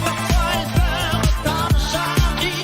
Parfois elle pleure quand j'arrive.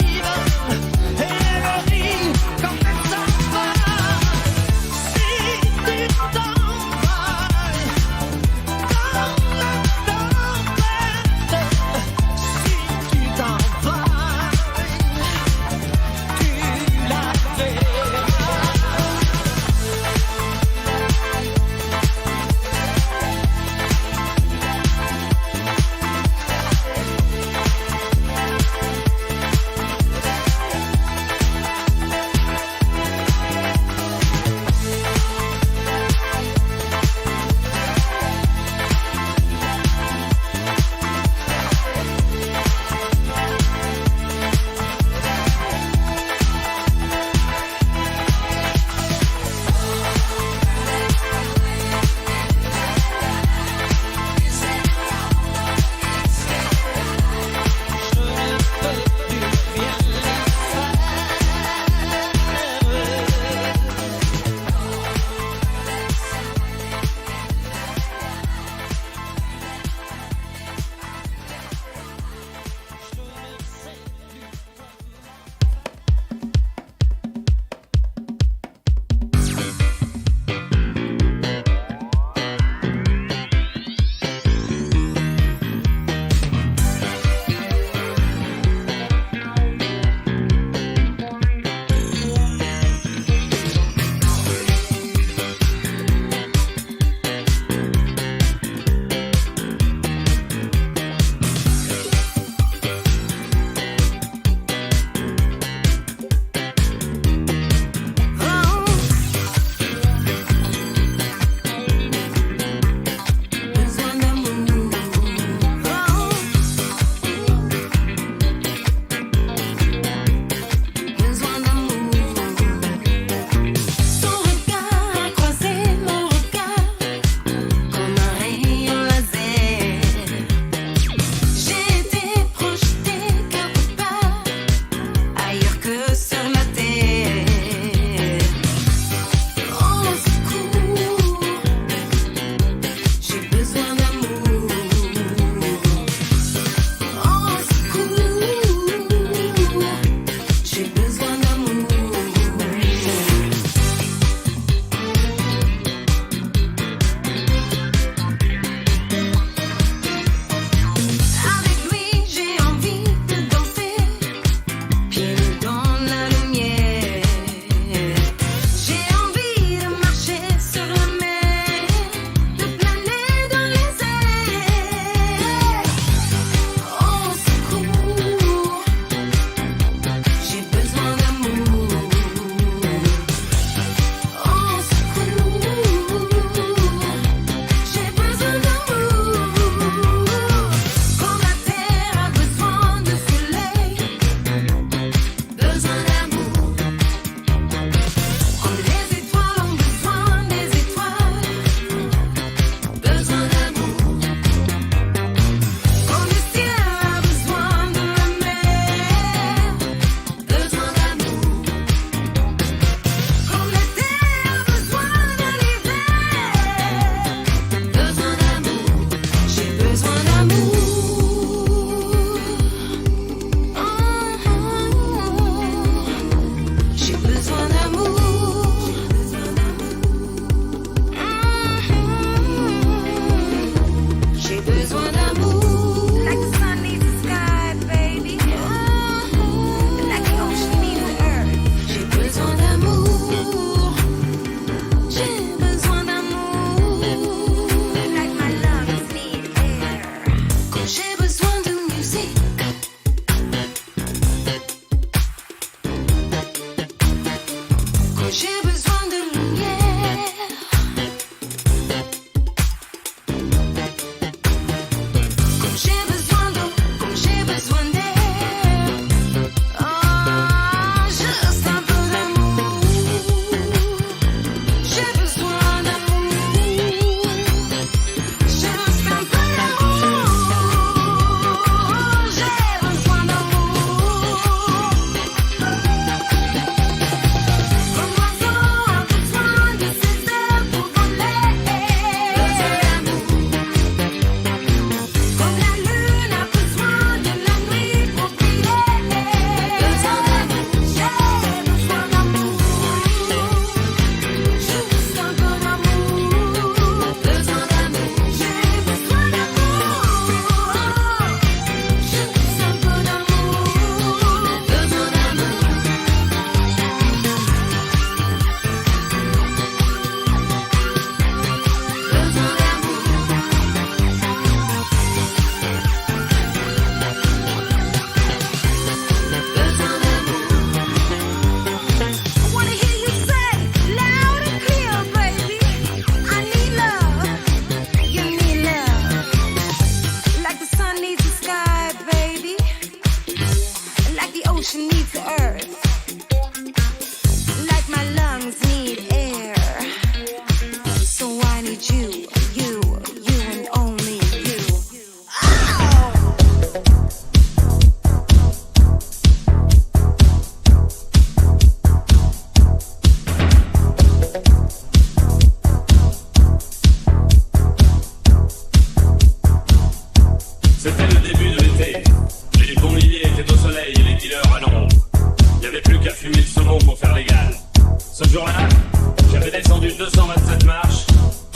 J'avais descendu 227 marches,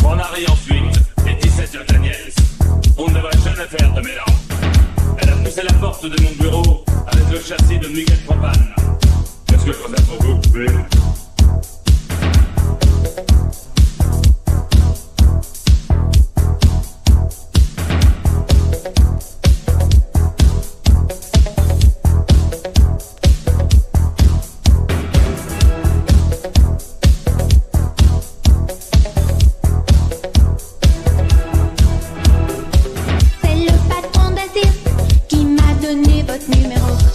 en arrêt en fuite, et 17 Jack Daniels. On ne devrait jamais faire de mélange. Elle a poussé la porte de mon bureau avec le châssis de Miguel Propane. Qu'est-ce que je peux faire pour vous? Oui.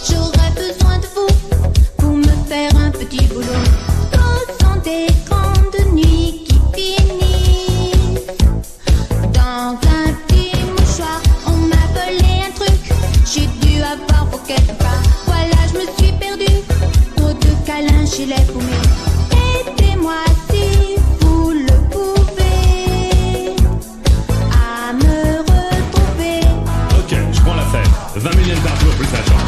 J'aurais besoin de vous pour me faire un petit boulot. Quand sont des grandes nuits qui finissent dans un petit mouchoir, on m'a volé un truc. J'ai dû avoir pour quelque part. Voilà, je me suis perdue. Trop de câlins chez les paumés. Aidez-moi si vous le pouvez à me retrouver. Ok, je prends l'affaire. 20 000 yens par jour plus la chambre.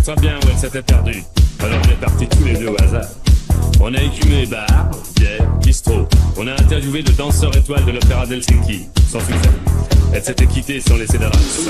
Très bien où elle s'était perdue. Alors on est partis tous les deux au hasard. On a écumé bar, bière, bistrot. On a interviewé le danseur étoile de l'opéra d'Helsinki, sans succès. Elle s'était quittée sans laisser d'adresse.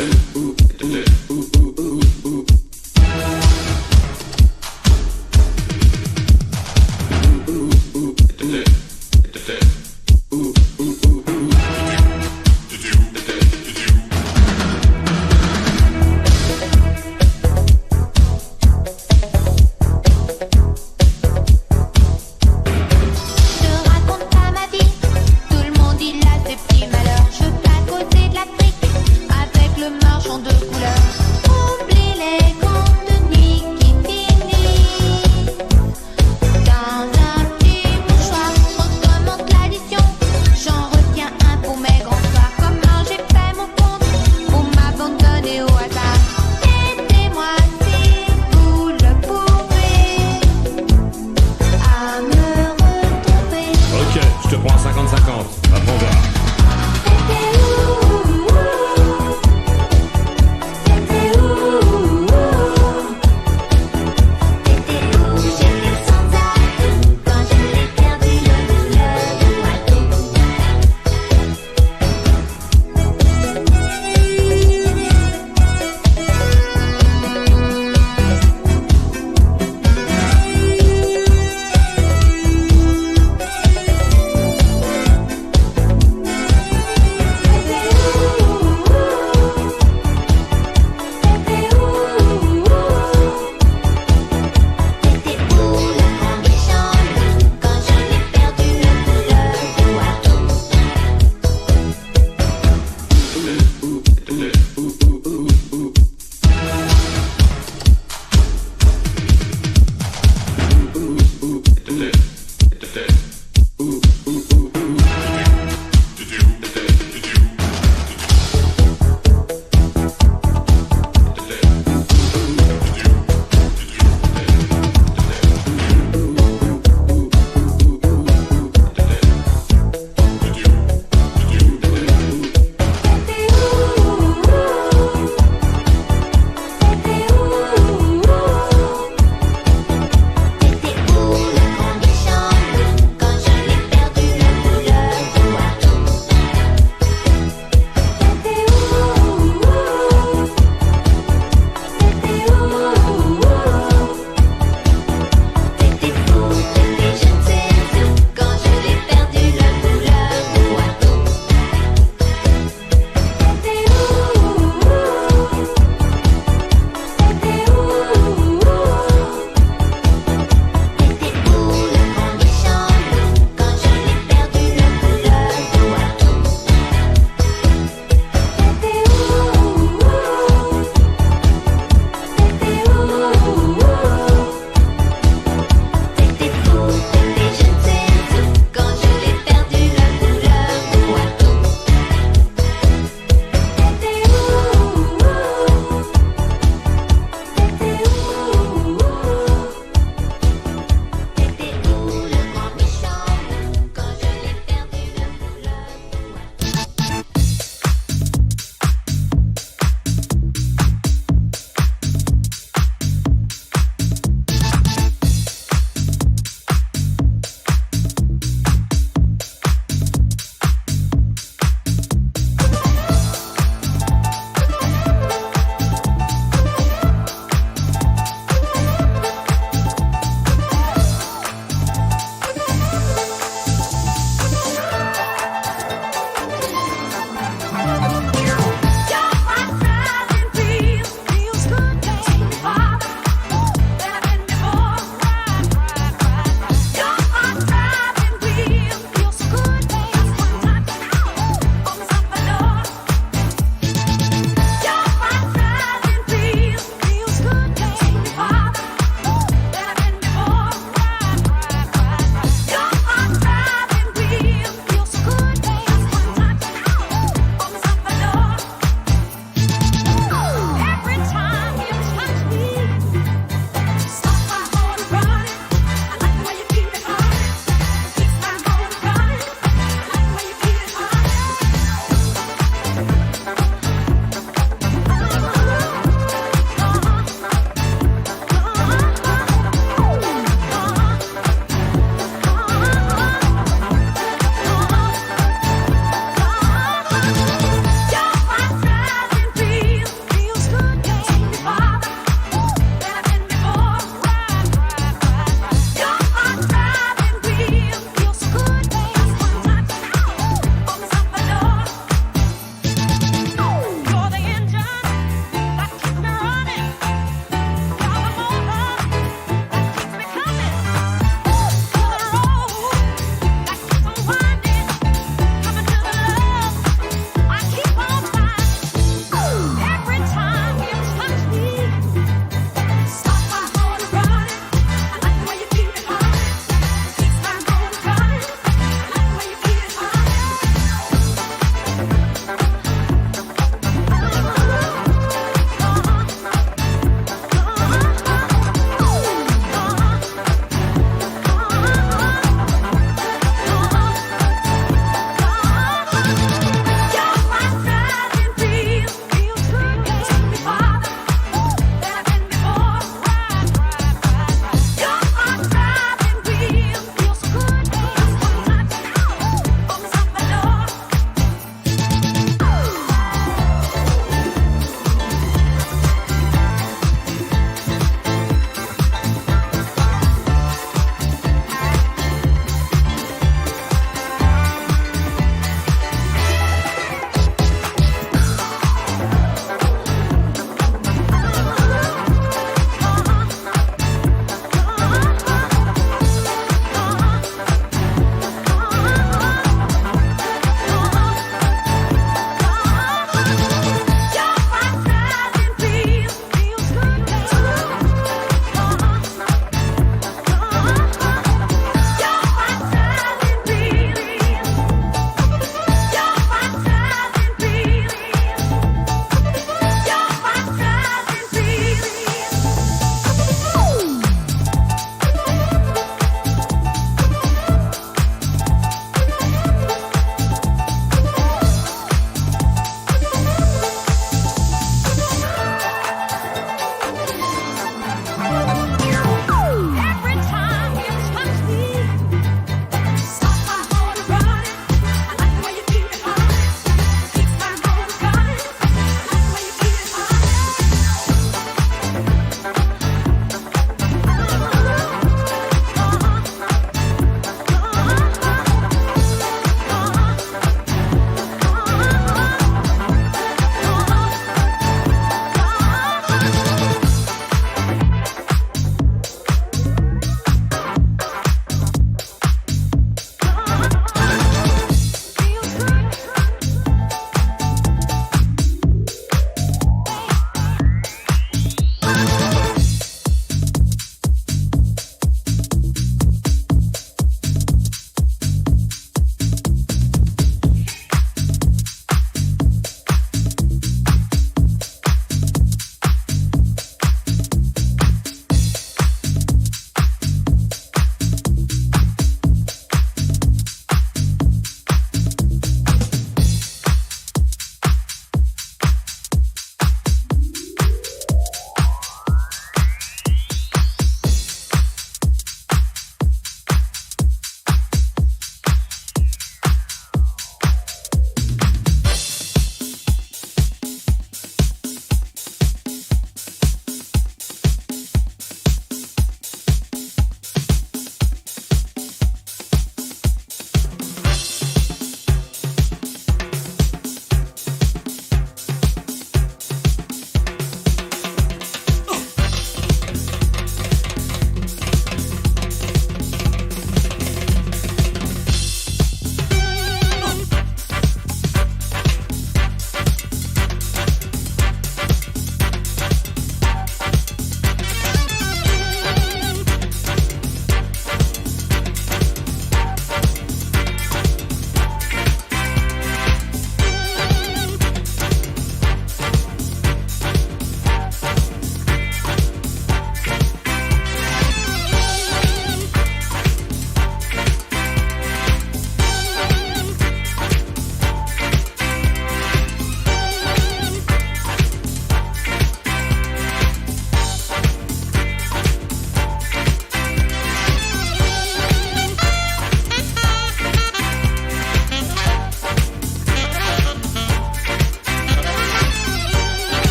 Je veux pas causer de la trique avec le marchand de couleurs.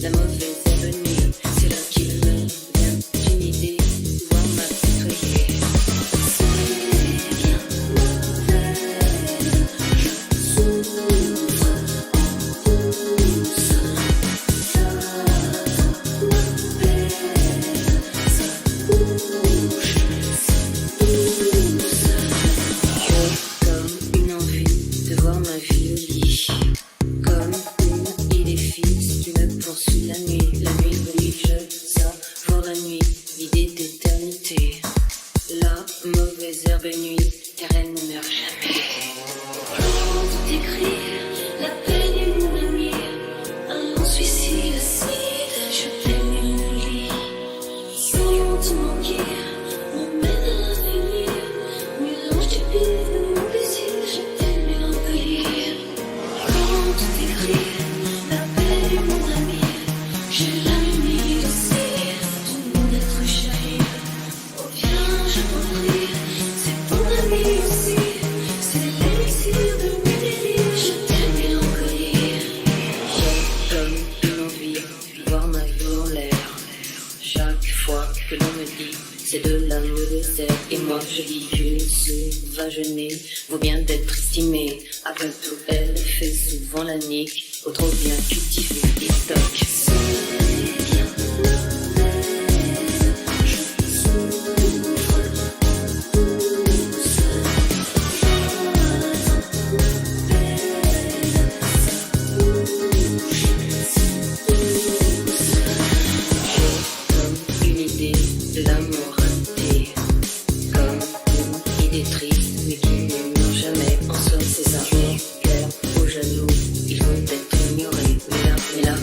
la mauvaise avenue. C'est là qu'il me vient une idée, voir ma petite rayée. C'est bien mauvais, je souffre en douce. Ça m'appelle, ça bouge, j'ai comme une envie de voir ma vie au lit. Comme une idée fixe qui me poursuit la nuit. La nuit brille, je savoure la nuit, l'idée d'éternité. La mauvaise herbe nuit, car elle ne meurt jamais. Comment tout écrire, la peine est mon ami. Un long suicide, je t'aime une lit. Sans te manquer, m'emmène à l'infini. Mélange stupide de mon plaisir, je t'aime mélancolie. Comment tout écrire, la peine est mon ami. J'ai la nuit aussi, tout mon être chéri. Oh viens, je t'en prie, c'est ton ami aussi. C'est l'élixir de mes délires, je t'aime mélancolie. J'ai comme une envie de voir ma vie en l'air. Chaque fois que l'on me dit c'est de l'amour désert, et moi je dis qu'une sauvageonnée vaut bien d'être estimée. Après tout, elle fait souvent la nique, au trop bien cultiver des stocks. C'est bien mauvais, je souffre en douce. Comme une idée de l'amour raté, comme une idée triste mais qui ne meurt jamais. En soi c'est ça, mais cœur aux jaloux, il faut être ignoré. Mais là,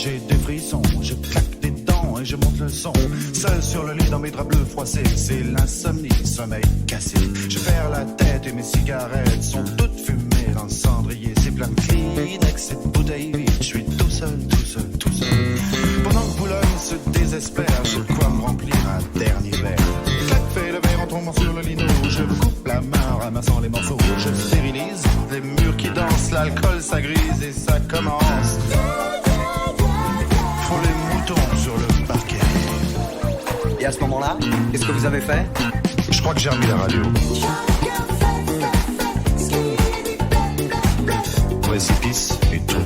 j'ai des frissons, je claque des dents et et je monte le son. Seul sur le lit dans mes draps bleus froissés, c'est l'insomnie, sommeil cassé. Je perds la tête et mes cigarettes sont toutes fumées dans le cendrier. C'est plein de Kleenex et de bouteilles vides. Je suis tout seul, tout seul, tout seul. Pendant que Boulogne se désespère, j'ai de quoi me remplir un dernier verre. Clac, fait le verre en tombant sur le lino. Je me coupe la main en ramassant les morceaux. Je stérilise les murs qui dansent, l'alcool ça grise et ça commence. Faut les moutons sur le parquet. Et à ce moment-là, qu'est-ce que vous avez fait? Je crois que j'ai remis la radio. Précipice et tout.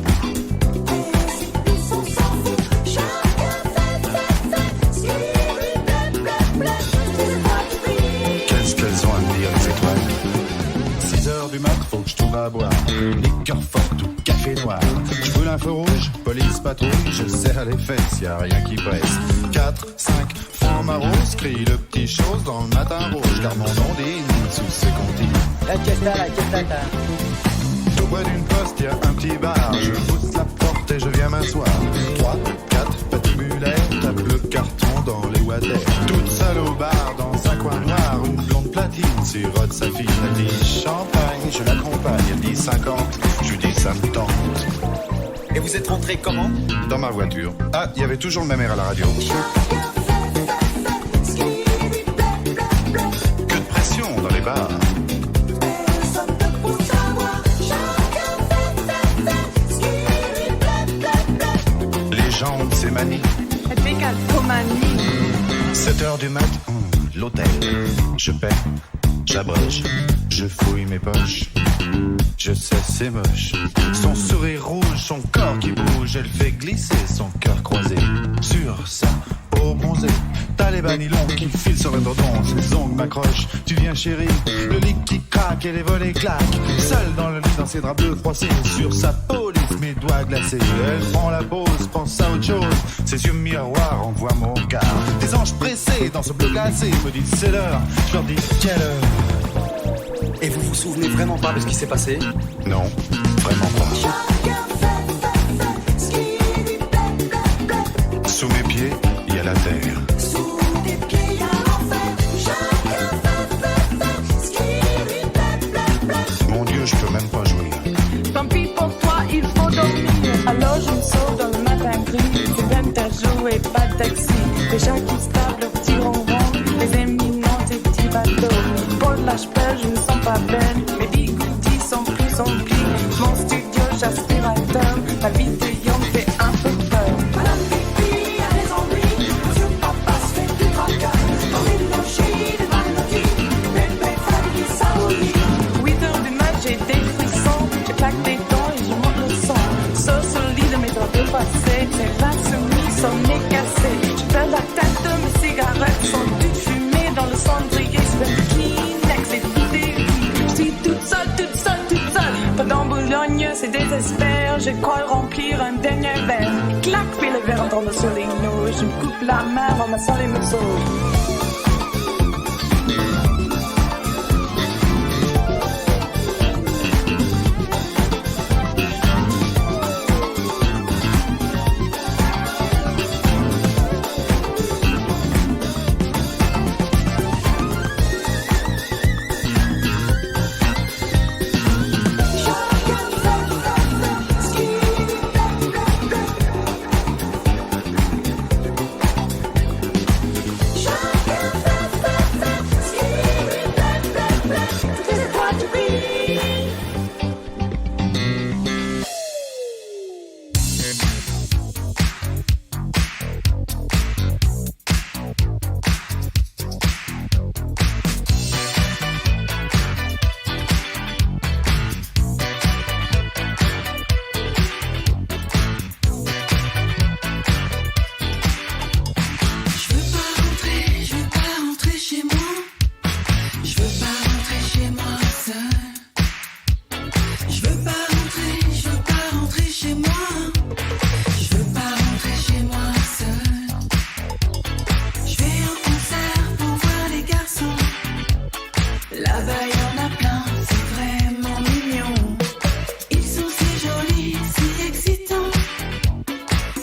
Qu'est-ce qu'elles ont à me dire, les étoiles? 6h du mat, faut que je trouve à boire. Liqueur forte ou café noir. Je brûle un feu rouge, police patrouille. Je serre les fesses, y'a rien qui presse. 4, 5, forme à rose. Crie le petit chose dans le matin rouge. Car mon nom dit sous ses comptines. La quieta. Tout près d'une poste, y'a un petit bar. Je pousse la porte et je viens m'asseoir. 3, 4, patibulaire, tape le carton dans les water. Toute seule au bar, dans un coin noir, une blonde platine sirote sa fille. Elle dit champagne, je l'accompagne. Elle dit 50, je lui dis ça me tente. Et vous êtes rentré comment? Dans ma voiture. Ah, il y avait toujours le même air à la radio. Que de pression dans les bars. Les jambes, c'est manie. 7h du mat, l'hôtel. Je paie, j'abrège, je fouille mes poches. Je sais, c'est moche. Son sourire rouge, son corps qui bouge, elle fait glisser son cœur croisé sur sa peau bronzée. T'as les banilons qui filent sur le dodon, ses ongles m'accrochent. Tu viens chérie, le lit qui craque et les volets claquent. Seule dans le lit, dans ses draps bleus froissés, sur sa peau lisse, mes doigts glacés. Elle prend la pause, pense à autre chose. Ses yeux miroirs envoient mon regard. Des anges pressés dans ce bleu glacé me disent c'est l'heure. Je leur dis quelle heure. Et vous vous souvenez vraiment pas de ce qui s'est passé? Non, vraiment pas. Sous mes pieds, il y a la terre. Mon Dieu, je peux même pas jouer. Tant pis pour toi, il faut dormir. Alors je me sauve dans le matin gris. C'est d'interjouer, pas de taxi. Les gens qui se tapent leur petit ronron. Les éminents, des petits bateaux. Pour l'âge-pelle, je ne sens pas belle. Mes bigoudis sont pris, sont pris. Mon studio, j'aspirateur. La vie de Young fait un peu peur. Madame Pipi a raison, oui. Monsieur Papa se fait du tracas. Dans les logis, des maladies. Bébé, famille, ça oui. 8h du mat, j'ai des frissons. Je claque des dents et je monte le son. Sur le lit de mes draps dépassés. C'est la soumise, son nez cassé. Je perds la tête de mes cigarettes. Sont toutes fumées dans le cendrier. C'est le Kleenex et tout des vies. Je suis toute seule. Pendant Boulogne, c'est désespère. Je crois remplir un dernier verre. Clac, puis le verre en tombant sur les genoux. Je me coupe la main en ramassant les morceaux.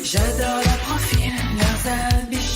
J'adore leur profil, leurs habits.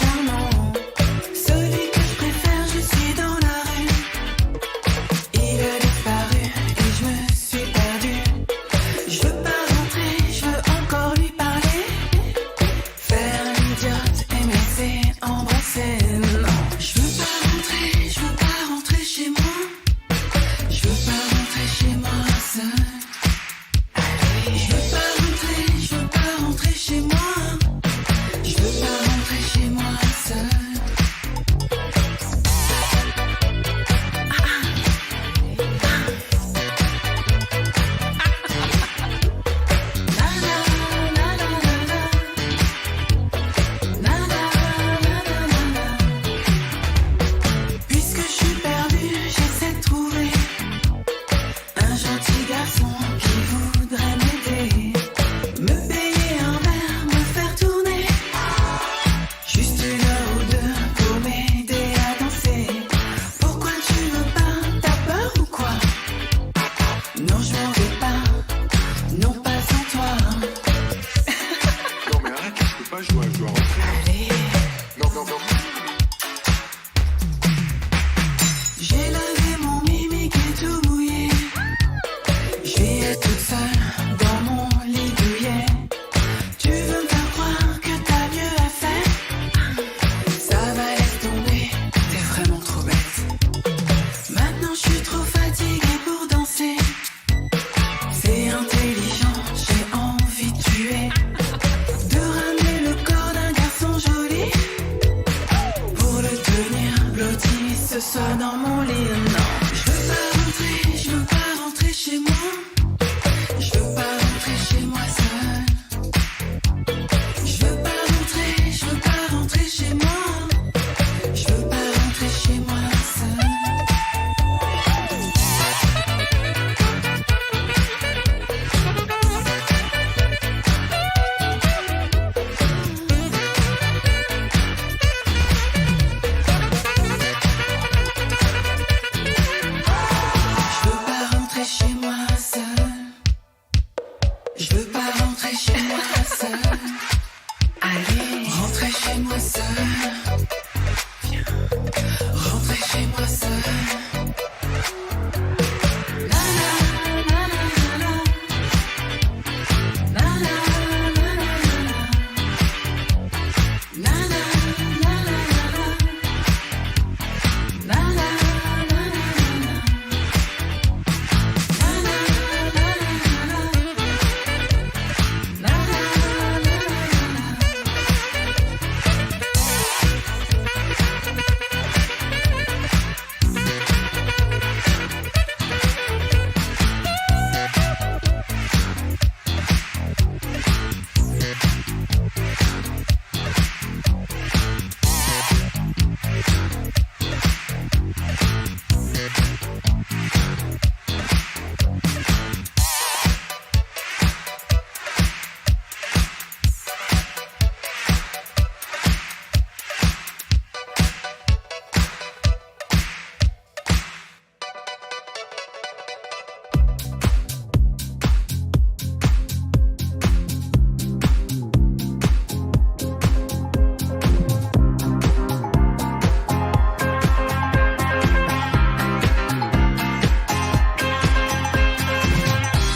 peux pas, je dois rentrer. Allez. Non. J'ai lavé mon mimique et tout mouillé. Je vais être toute seule dans mon lit douillet. Tu veux me faire croire que t'as mieux à faire? Ça va, laisse tomber, t'es vraiment trop bête. Maintenant je suis trop fatiguée pour danser. C'est intelligent, j'ai envie de tuer. De ramener le corps d'un garçon joli pour le tenir blotti ce soir dans mon lit. Non, je veux pas rentrer chez moi. Je veux pas rentrer chez moi seule. Je veux pas rentrer chez moi. Je veux pas rentrer chez moi seule. Je veux pas rentrer chez moi seule. Je veux pas rentrer chez moi seule. Allez, rentrer chez moi seule. Viens, rentrer chez moi seule. La la la la la. La la la la la. La la la la la. La la la la la.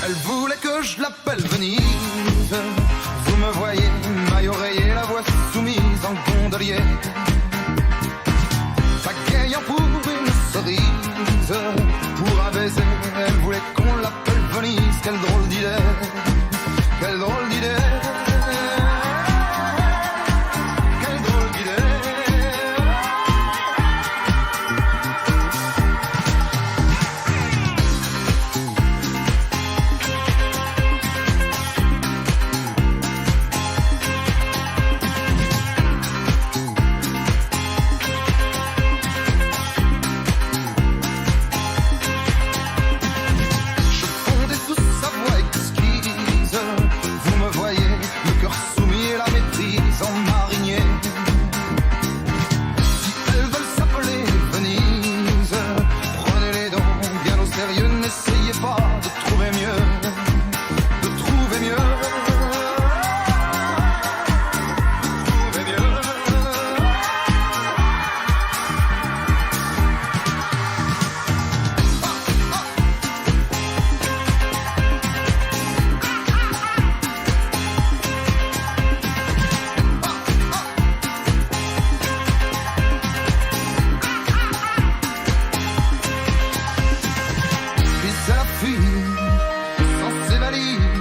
Elle voulait que je l'appelle Venise. Vous me voyez, maille oreiller, la voix soumise en gondolier. Pagayant pour une cerise, pour un baiser, elle voulait qu'on l'appelle Venise. Quelle drôle d'idée, quelle drôle d'idée. Quelle drôle d'idée. Je fondais sous sa voix exquise. Vous me voyez, le cœur soumis et la maîtrise en marinier. Si elles veulent s'appeler Venise, prenez-les donc bien au sérieux. N'essayez pas de trouver mieux, de trouver mieux. Trouver mieux. Puis c'est la fille, sans ses valises,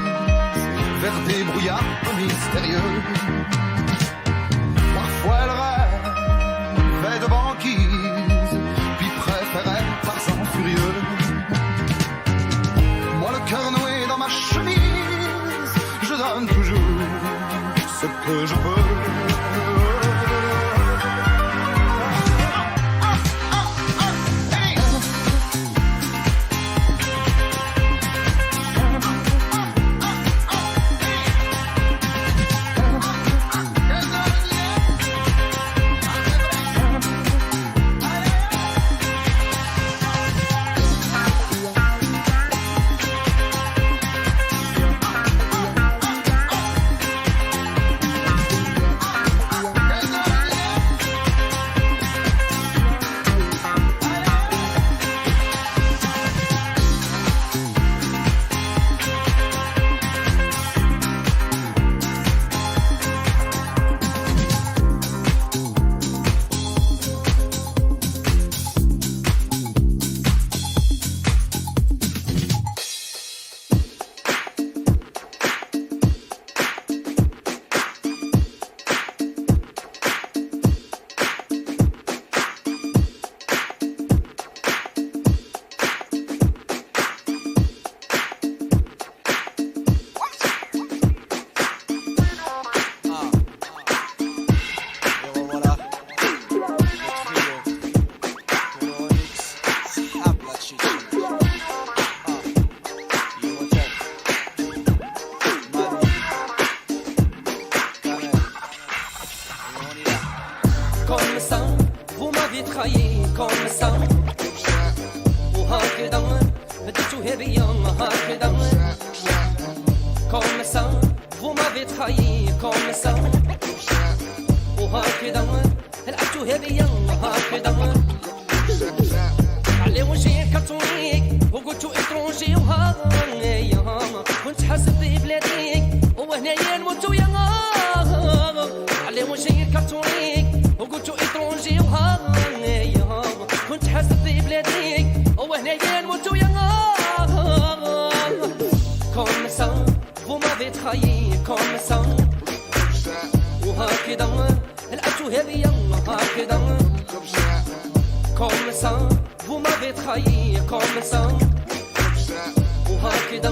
vers des brouillards mystérieux. Parfois elle rêvait de banquise, puis préférait Tarzan furieux. Moi le cœur noué dans ma chemise, je donne toujours ce que je peux. ça, vous m'avez trahi comme ça. وهكذا بديتوها بيا هكذا comme ça, vous m'avez trahi comme ça. وهكذا لعبتوها بيا هكذا على وجهي كرتونيك وقلتو اترونجي وهايا كنت حاسب ببلاديك وهنايا نموت ويا على وجهي كرتونيك وقلتو اترونجي وهايا كنت حاسب ببلاديك وهنايا نموت ويا comme ça, vous m'avez trahi comme ça. وهكذا لعبتوها بيا هكذا comme ça, vous m'avez trahi comme ça. وهكذا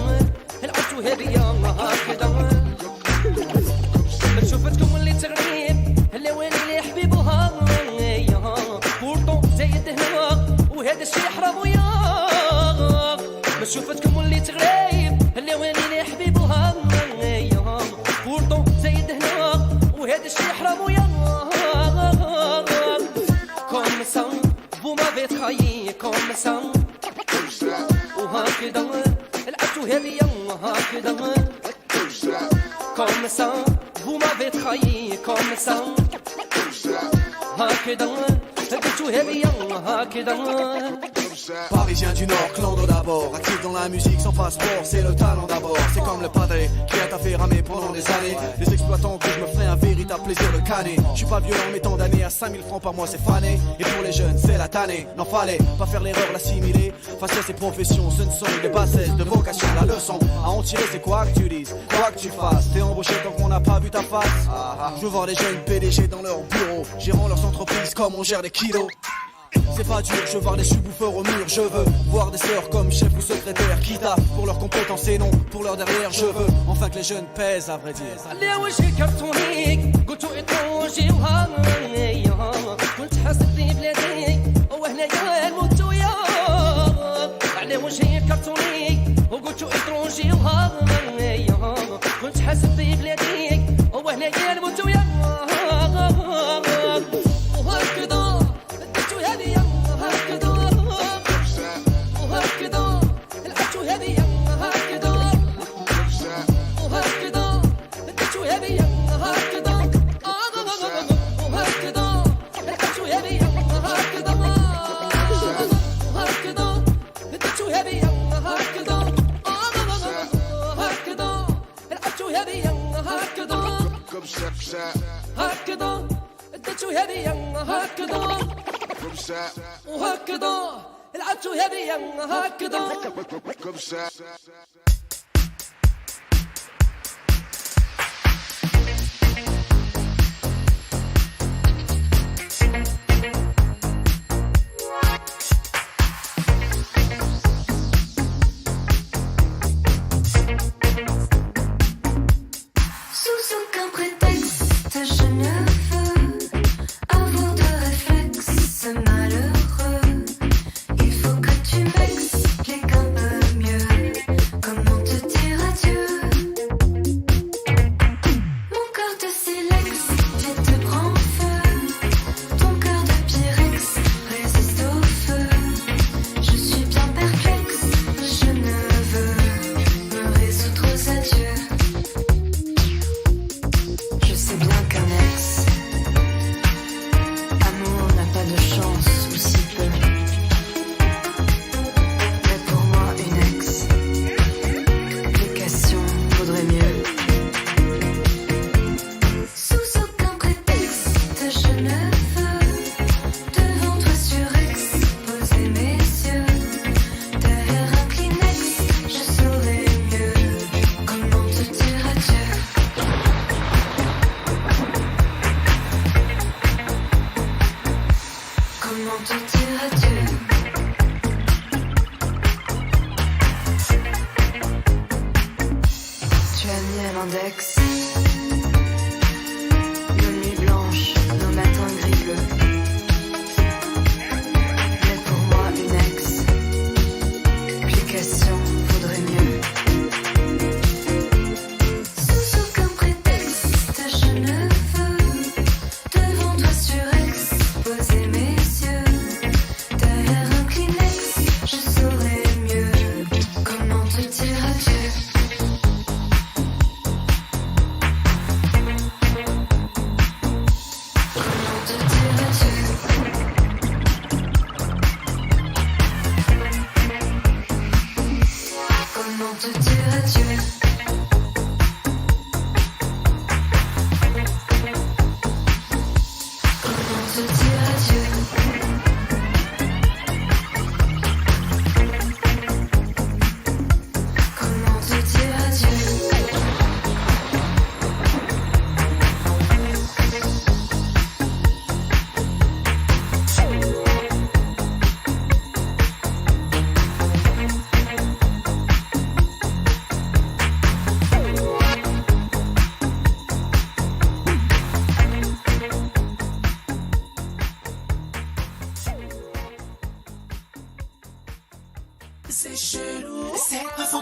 لعبتوها بيا هكذا شوفتكم اللي تغريب اللواني اللي حبيبوها بورطو زايد هنا وهذا الشي حرام ويا ما شوفتكم اللي تغريب اللواني اللي حبيبوها بورطو زايد هنا وهذا الشي حرام ويا comme ça, vous m'avez trahi comme ça. وهكذا لعبتوها بيا هكذا comme ça, vous m'avez trahi comme ça. هكذا لعبتوها بيا هكذا. Parisien du Nord, clando d'abord. Actif dans la musique sans passeport, c'est le talent d'abord. C'est comme le padré qui a taffé ramé pendant des années. Les exploitants que je me ferai un véritable plaisir de canner. Je suis pas violent mais tant d'années à 5000 francs par mois c'est fané. Et pour les jeunes c'est la tannée. N'en fallait pas faire l'erreur, l'assimiler. Face à ces professions, ce ne sont que des bassesses de vocation. La leçon à en tirer c'est quoi que tu dises, quoi que tu fasses. T'es embauché tant qu'on n'a pas vu ta face. Je veux voir des jeunes PDG dans leur bureau, gérant leurs entreprises comme on gère des kilos. C'est pas dur, je veux voir des subwoofers au mur. Je veux voir des sœurs comme chef ou secrétaire qui taffent pour leurs compétences et non pour leur derrière. Je veux enfin que les jeunes pèsent à vrai dire. على وجهي كرتونيك قلتو اتروجي وهايا كنت حاسب ببلاديك وهنايا نموت ويا على وجهي كرتونيك وقلتو اتروجي وهايا كنت حاسب ببلاديك وهنايا نموت ويا وهكذا بديتوها بيا هكذا وهكذا لعبتوها بيا هكذا وهكذا بديتوها بيا هكذا وهكذا لعبتوها بيا هكذا وهكذا بديتوها بيا هكذا وهكذا لعبتوها بيا هكذا هكذا بديتوها بيا هكذا وهكذا لعبتوها بيا هكذا. Sous aucun prétexte, je ne veux avoir de réflexe malheureux. Il faut que tu m'expliques un peu mieux comment te dire adieu. Mon cœur de silex, tu te prends feu. Ton cœur de pyrex résiste au feu. Je suis bien perplexe, je ne veux me résoudre aux adieux. Je sais bien qu'un ex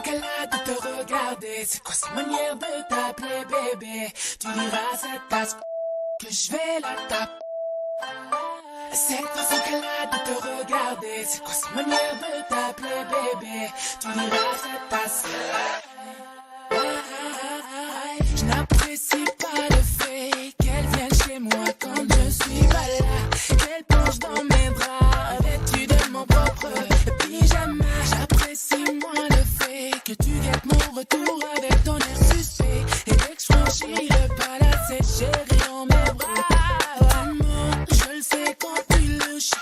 qu'elle a de te regarder? C'est quoi cette manière de t'appeler bébé? Tu diras à cette tasse que je vais la taper. Cette façon qu'elle a de te regarder, c'est quoi cette manière de t'appeler bébé? Tu diras à cette tasse. Je n'apprécie pas le fait qu'elle vienne chez moi quand je suis pas là, qu'elle plonge dans mes bras, vêtue de mon propre pyjama. J'apprécie moins le fait que tu guettes mon retour avec ton air suspect et dès que je franchis le palace, c'est chéri en mes bras. Maman, je le sais quand tu louches,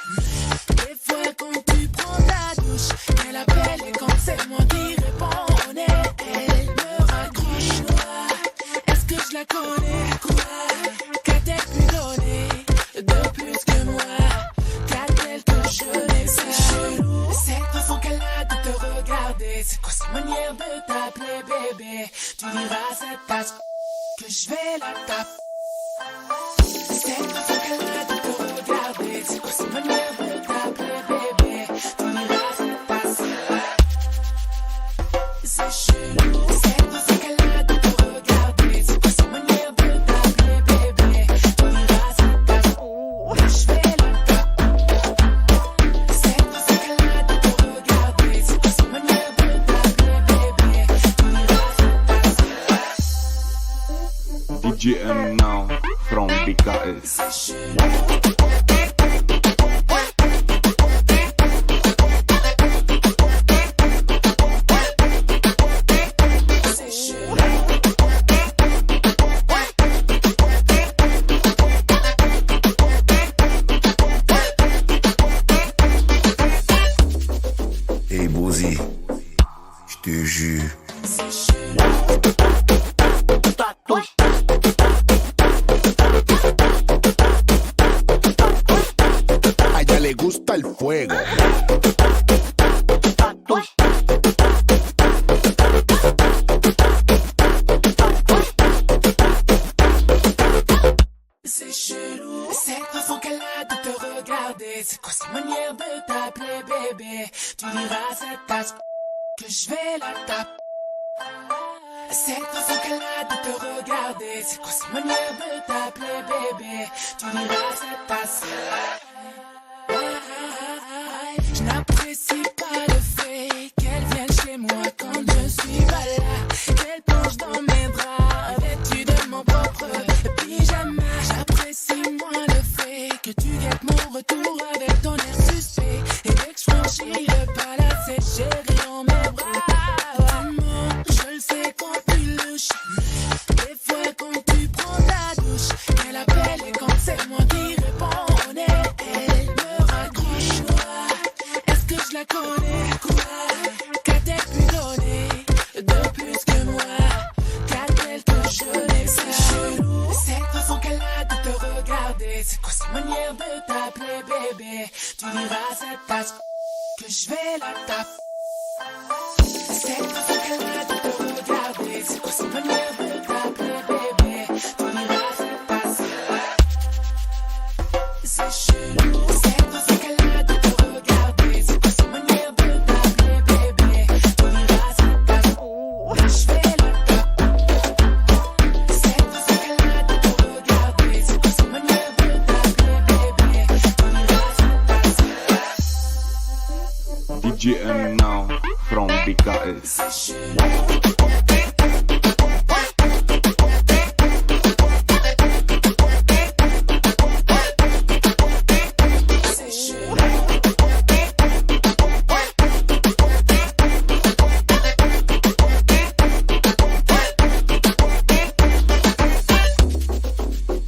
des fois quand tu prends ta douche, elle appelle et quand c'est moi qui réponds, elle me raccroche. Est-ce que je la connais? Quoi? Qu'a-t-elle pu donner de plus que moi? Qu'a-t-elle que je n'ai? C'est chelou cette façon qu'elle a de te regarder. C'est quoi cette manière de t'appeler bébé? Tu diras à cette tasse que je vais la taper. Cette façon qu'elle a de te regarder. C'est quoi cette manière de t'appeler bébé? Tu diras à cette tasse. C'est chelou cette façon qu'elle a de te regarder. C'est quoi cette manière de t'appeler bébé? Tu diras à cette tasse que je vais la taper. Cette façon qu'elle a de te regarder. C'est quoi cette manière de t'appeler bébé? Tu diras à cette tasse. DJM now from BKS. C'est chelou. Hey Bozy, je te jure. A ella le gusta el fuego. C'est chelou cette façon qu'elle a de te regarder. C'est quoi cette manière de t'appeler bébé? Tu diras à cette tasse que je vais la taper. Cette façon qu'elle a de te regarder. C'est quoi cette manière de t'appeler bébé? Tu diras à cette tasse. Je n'apprécie pas le fait qu'elle vienne chez moi quand je suis pas là, qu'elle plonge dans mes bras, vêtue de mon propre pyjama. J'apprécie moins le fait que tu guettes mon retour avec ton air suspect et dès que je franchis le palace, c'est chéri en mes bras. Maman, je le sais quand tu louches, des fois quand tu prends ta douche, elle appelle et quand c'est moi qui réponds, elle me raccroche. Est-ce que je la connais? Quoi? Qu'a-t-elle pu donner de plus que moi? Qu'a-t-elle que je n'ai? C'est chelou cette façon qu'elle a de te regarder. C'est quoi cette manière de t'appeler bébé? Tu diras à cette tasse que je vais la taper. Cette façon qu'elle a de te regarder. C'est quoi cette manière de t'appeler bébé? Tu diras à cette tasse. C'est chelou cette façon qu'elle a de te regarder. C'est quoi cette manière de t'appeler bébé? Tu diras à cette tasse que je vais la taper. Cette façon qu'elle a de te regarder. C'est quoi cette manière de t'appeler bébé? Tu diras à cette tasse. DJM now from BKS. C'est chelou.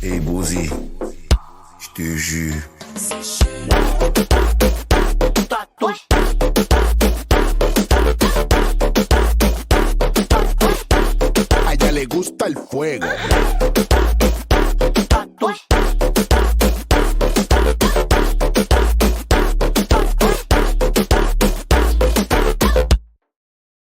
Hey Bozy, je te jure. A ella le gusta el fuego.